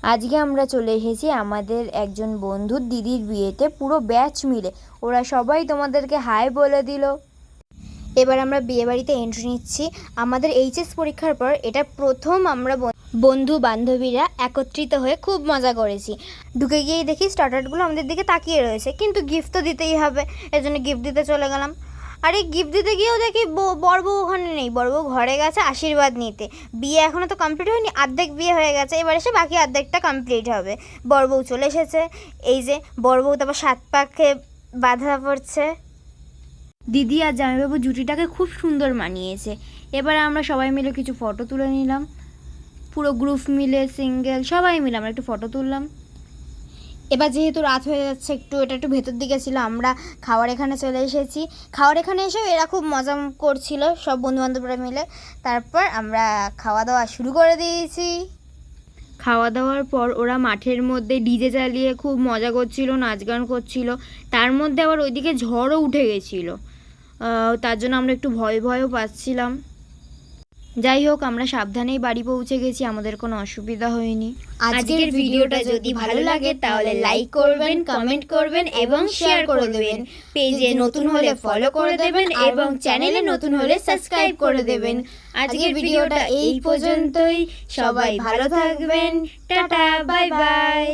আজকে আমরা চলে এসেছি আমাদের একজন বন্ধুর দিদির বিয়েতে, পুরো ব্যাচ মিলে। ওরা সবাই তোমাদেরকে হাই বলে দিল। এবার আমরা বিয়েবাড়িতে এন্ট্রি নিচ্ছি। আমাদের এইচএস পরীক্ষার পর এটা প্রথম আমরা বন্ধু বান্ধবীরা একত্রিত হয়ে খুব মজা করেছি। ঢুকে গিয়েই দেখি স্টার্টারগুলো আমাদের দিকে তাকিয়ে রয়েছে, কিন্তু গিফট তো দিতেই হবে, এর জন্য গিফট দিতে চলে গেলাম। আর এই গিফট দিতে গিয়েও দেখি বর বউ ওখানে নেই, বর বউ ঘরে গেছে আশীর্বাদ নিতে। বিয়ে এখনও তো কমপ্লিট হয়নি, অর্ধেক বিয়ে হয়ে গেছে, এবার এসে বাকি অর্ধেকটা কমপ্লিট হবে। বর বউ চলে এসেছে, এই যে বর বউ তারপর 7 পাকে বাঁধা পড়ছে। দিদি আর জামাইবাবু জুটিটাকে খুব সুন্দর মানিয়েছে। এবার আমরা সবাই মিলে কিছু ফটো তুলে নিলাম, পুরো গ্রুপ মিলে, সিঙ্গেল সবাই মিলে আমরা একটু ফটো তুললাম। এবার যেহেতু রাত হয়ে যাচ্ছে, এটা একটু ভেতর দিকে ছিল, আমরা খাওয়ার এখানে চলে এসেছি। খাওয়ার এখানে এসেও এরা খুব মজা করছিল সব বন্ধুবান্ধবরা মিলে। তারপর আমরা খাওয়া দাওয়া শুরু করে দিয়েছি। খাওয়া দাওয়ার পর ওরা মাঠের মধ্যে ডিজে চালিয়ে খুব মজা করছিল, নাচ গান করছিল। তার মধ্যে আবার ওইদিকে ঝড়ও উঠে গেছিলো, তার জন্য আমরা একটু ভয়ও পাচ্ছিলাম। যাই হোক, আমরা সাবধানেই বাড়ি পৌঁছে গেছি, আমাদের কোনো অসুবিধা হয়নি। আজকের ভিডিওটা যদি ভালো লাগে তাহলে লাইক করবেন, কমেন্ট করবেন এবং শেয়ার করে দেবেন। পেজে নতুন হলে ফলো করে দেবেন এবং চ্যানেলে নতুন হলে সাবস্ক্রাইব করে দেবেন। আজকের ভিডিওটা এই পর্যন্তই। সবাই ভালো থাকবেন। Tata, bye bye.